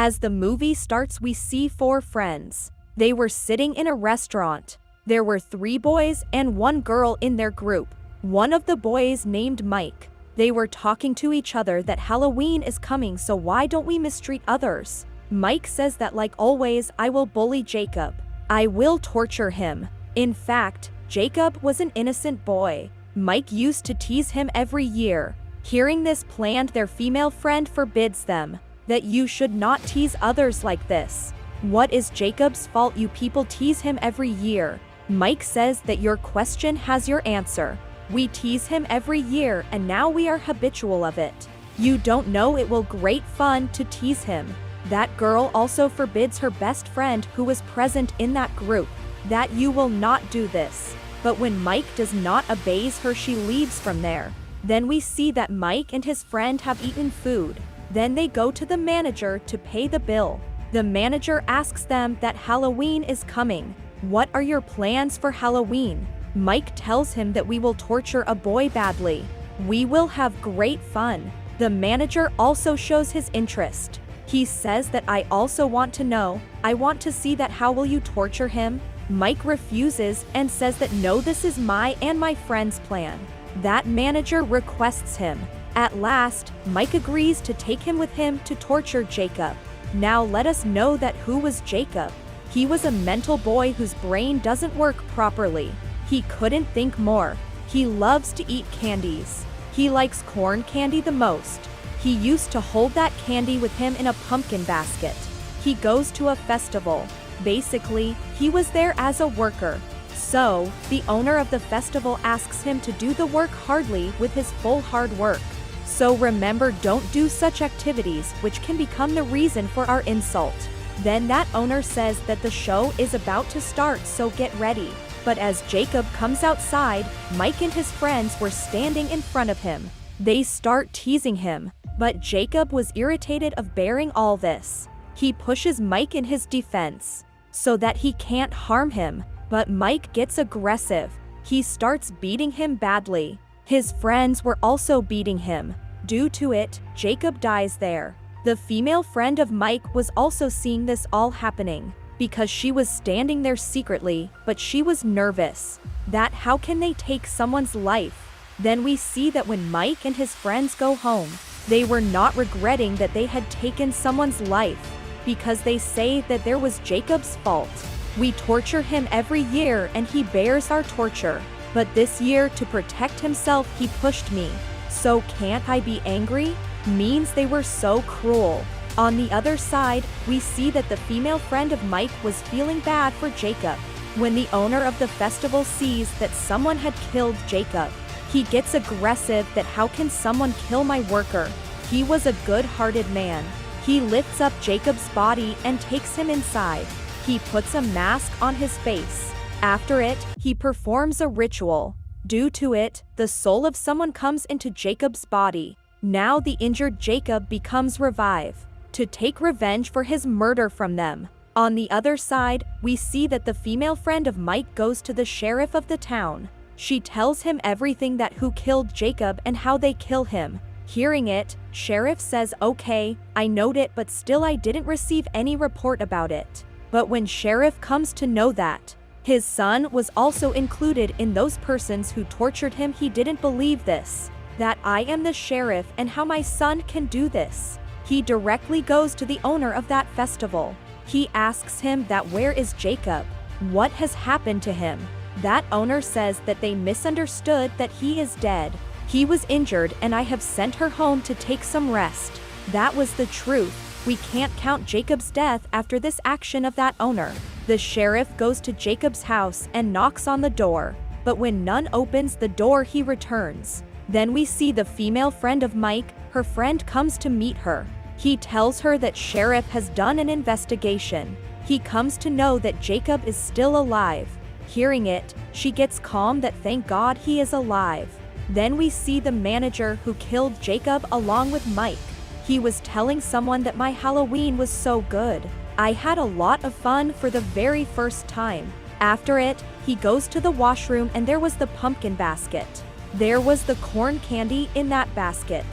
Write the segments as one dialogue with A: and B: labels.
A: As the movie starts, we see four friends. They were sitting in a restaurant. There were 3 boys and 1 girl in their group. One of the boys named Mike. They were talking to each other that Halloween is coming, so why don't we mistreat others? Mike says that like always, I will bully Jacob. I will torture him. In fact, Jacob was an innocent boy. Mike used to tease him every year. Hearing this plan, their female friend forbids them. That you should not tease others like this. What is Jacob's fault? You people tease him every year. Mike says that your question has your answer. We tease him every year and now we are habitual of it. You don't know it will great fun to tease him. That girl also forbids her best friend who was present in that group that you will not do this. But when Mike does not obeys her, she leaves from there. Then we see that Mike and his friend have eaten food. Then they go to the manager to pay the bill. The manager asks them that Halloween is coming. What are your plans for Halloween? Mike tells him that we will torture a boy badly. We will have great fun. The manager also shows his interest. He says that I also want to know. I want to see that. How will you torture him? Mike refuses and says that no, this is my and my friend's plan. That manager requests him. At last, Mike agrees to take him with him to torture Jacob. Now let us know that who was Jacob. He was a mental boy whose brain doesn't work properly. He couldn't think more. He loves to eat candies. He likes corn candy the most. He used to hold that candy with him in a pumpkin basket. He goes to a festival. Basically, he was there as a worker. So, the owner of the festival asks him to do the work hardly with his full hard work. So remember, don't do such activities which can become the reason for our insult. Then that owner says that the show is about to start, so get ready. But as Jacob comes outside, Mike and his friends were standing in front of him. They start teasing him, but Jacob was irritated of bearing all this. He pushes Mike in his defense, so that he can't harm him, but Mike gets aggressive. He starts beating him badly. His friends were also beating him. Due to it, Jacob dies there. The female friend of Mike was also seeing this all happening, because she was standing there secretly, but she was nervous. That how can they take someone's life? Then we see that when Mike and his friends go home, they were not regretting that they had taken someone's life, because they say that there was Jacob's fault. We torture him every year and he bears our torture. But this year, to protect himself, he pushed me. So can't I be angry? Means they were so cruel. On the other side, we see that the female friend of Mike was feeling bad for Jacob. When the owner of the festival sees that someone had killed Jacob, he gets aggressive that how can someone kill my worker? He was a good-hearted man. He lifts up Jacob's body and takes him inside. He puts a mask on his face. After it, he performs a ritual. Due to it, the soul of someone comes into Jacob's body. Now the injured Jacob becomes revived, to take revenge for his murder from them. On the other side, we see that the female friend of Mike goes to the sheriff of the town. She tells him everything that who killed Jacob and how they kill him. Hearing it, sheriff says, okay, I knowed it, but still I didn't receive any report about it. But when sheriff comes to know that his son was also included in those persons who tortured him, he didn't believe this. That I am the sheriff and how my son can do this. He directly goes to the owner of that festival. He asks him that where is Jacob? What has happened to him? That owner says that they misunderstood that he is dead. He was injured and I have sent her home to take some rest. That was the truth. We can't count Jacob's death after this action of that owner. The sheriff goes to Jacob's house and knocks on the door, but when none opens the door, he returns. Then we see the female friend of Mike. Her friend comes to meet her. He tells her that sheriff has done an investigation. He comes to know that Jacob is still alive. Hearing it, she gets calm that thank God he is alive. Then we see the manager who killed Jacob along with Mike. He was telling someone that my Halloween was so good. I had a lot of fun for the very first time. After it, he goes to the washroom and there was the pumpkin basket. There was the corn candy in that basket.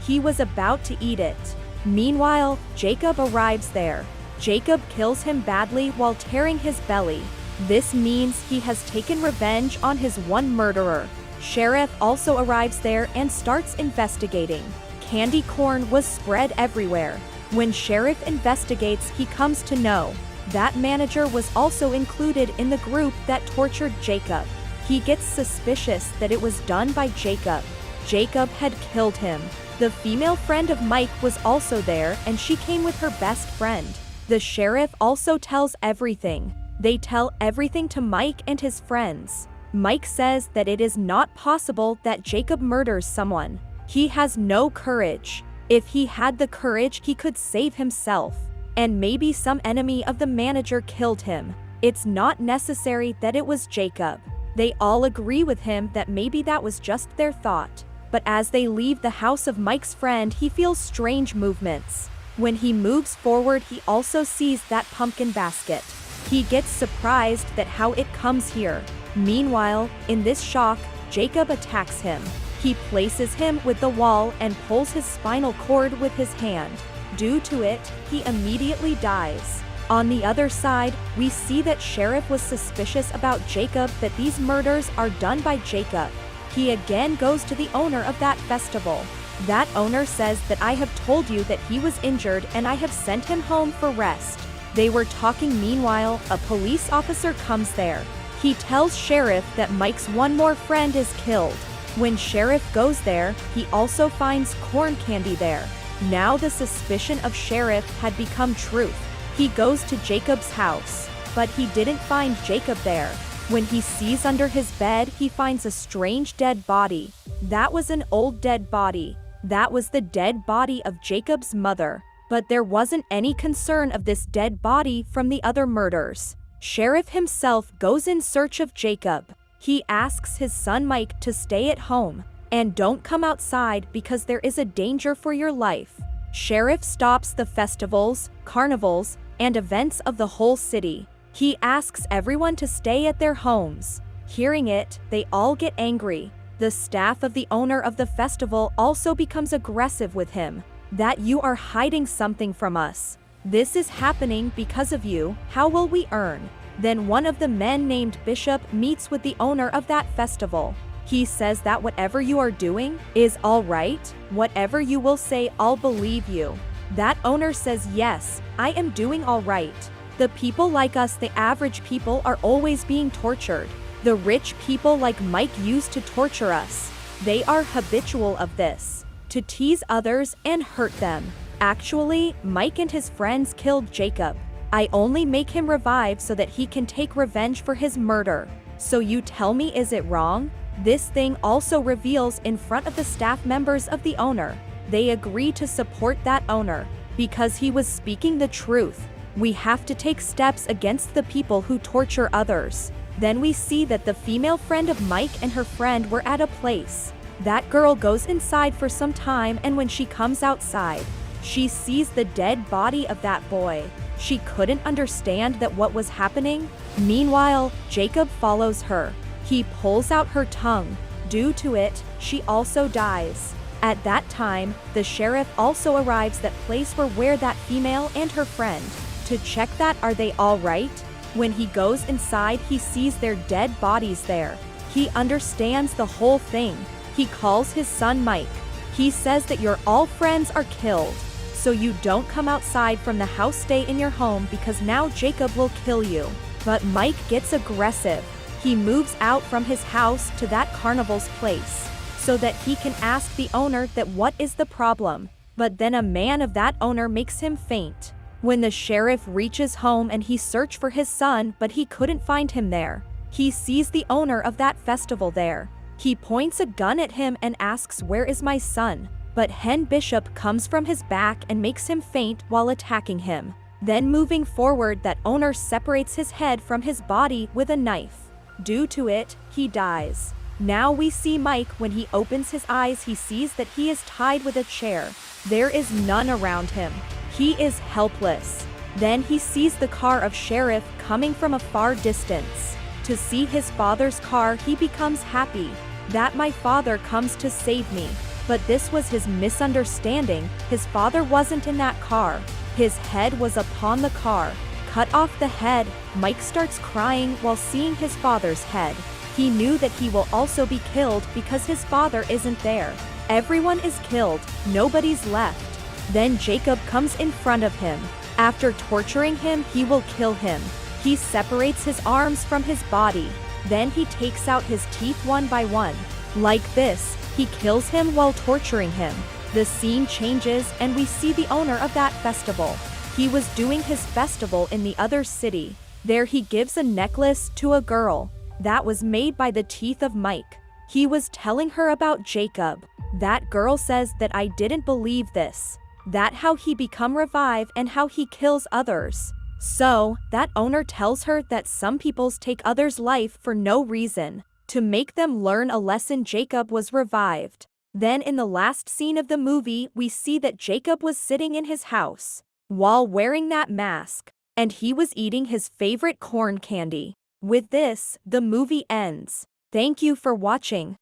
A: He was about to eat it. Meanwhile, Jacob arrives there. Jacob kills him badly while tearing his belly. This means he has taken revenge on his one murderer. Sheriff also arrives there and starts investigating. Candy corn was spread everywhere. When Sheriff investigates, he comes to know that manager was also included in the group that tortured Jacob. He gets suspicious that it was done by Jacob. Jacob had killed him. The female friend of Mike was also there, and she came with her best friend. The sheriff also tells everything. They tell everything to Mike and his friends. Mike says that it is not possible that Jacob murders someone. He has no courage. If he had the courage, he could save himself. And maybe some enemy of the manager killed him. It's not necessary that it was Jacob. They all agree with him that maybe that was just their thought. But as they leave the house of Mike's friend, he feels strange movements. When he moves forward, he also sees that pumpkin basket. He gets surprised that how it comes here. Meanwhile, in this shock, Jacob attacks him. He places him with the wall and pulls his spinal cord with his hand. Due to it, he immediately dies. On the other side, we see that Sheriff was suspicious about Jacob, that these murders are done by Jacob. He again goes to the owner of that festival. That owner says that I have told you that he was injured and I have sent him home for rest. They were talking. Meanwhile, a police officer comes there. He tells Sheriff that Mike's one more friend is killed. When Sheriff goes there, he also finds corn candy there. Now the suspicion of Sheriff had become truth. He goes to Jacob's house, but he didn't find Jacob there. When he sees under his bed, he finds a strange dead body. That was an old dead body. That was the dead body of Jacob's mother. But there wasn't any concern of this dead body from the other murders. Sheriff himself goes in search of Jacob. He asks his son Mike to stay at home and don't come outside because there is a danger for your life. Sheriff stops the festivals, carnivals, and events of the whole city. He asks everyone to stay at their homes. Hearing it, they all get angry. The staff of the owner of the festival also becomes aggressive with him. That you are hiding something from us. This is happening because of you. How will we earn? Then one of the men named Bishop meets with the owner of that festival. He says that whatever you are doing is all right. Whatever you will say, I'll believe you. That owner says, yes, I am doing all right. The people like us, the average people, are always being tortured. The rich people like Mike used to torture us. They are habitual of this, to tease others and hurt them. Actually, Mike and his friends killed Jacob. I only make him revive so that he can take revenge for his murder. So you tell me, is it wrong? This thing also reveals in front of the staff members of the owner. They agree to support that owner because he was speaking the truth. We have to take steps against the people who torture others. Then we see that the female friend of Mike and her friend were at a place. That girl goes inside for some time, and when she comes outside, she sees the dead body of that boy. She couldn't understand that what was happening. Meanwhile, Jacob follows her. He pulls out her tongue. Due to it, she also dies. At that time, the sheriff also arrives at place where that female and her friend, to check that are they all right? When he goes inside, he sees their dead bodies there. He understands the whole thing. He calls his son Mike. He says that your all friends are killed. So you don't come outside from the house, stay in your home because now Jacob will kill you. But Mike gets aggressive. He moves out from his house to that carnival's place so that he can ask the owner that what is the problem. But then a man of that owner makes him faint. When the sheriff reaches home and he searched for his son, but he couldn't find him there. He sees the owner of that festival there. He points a gun at him and asks, where is my son? But Hen Bishop comes from his back and makes him faint while attacking him. Then moving forward, that owner separates his head from his body with a knife. Due to it, he dies. Now we see Mike. When he opens his eyes, he sees that he is tied with a chair. There is none around him. He is helpless. Then he sees the car of Sheriff coming from a far distance. To see his father's car, he becomes happy. That my father comes to save me. But this was his misunderstanding. His father wasn't in that car. His head was upon the car. Cut off the head. Mike starts crying while seeing his father's head. He knew that he will also be killed because his father isn't there. Everyone is killed. Nobody's left. Then Jacob comes in front of him. After torturing him, he will kill him. He separates his arms from his body. Then he takes out his teeth one by one. Like this, he kills him while torturing him. The scene changes and we see the owner of that festival. He was doing his festival in the other city. There he gives a necklace to a girl that was made by the teeth of Mike. He was telling her about Jacob. That girl says that I didn't believe this. That how he become revive and how he kills others. So, that owner tells her that some peoples take others' life for no reason, to make them learn a lesson. Jacob was revived. Then in the last scene of the movie, we see that Jacob was sitting in his house, while wearing that mask, and he was eating his favorite corn candy. With this, the movie ends. Thank you for watching.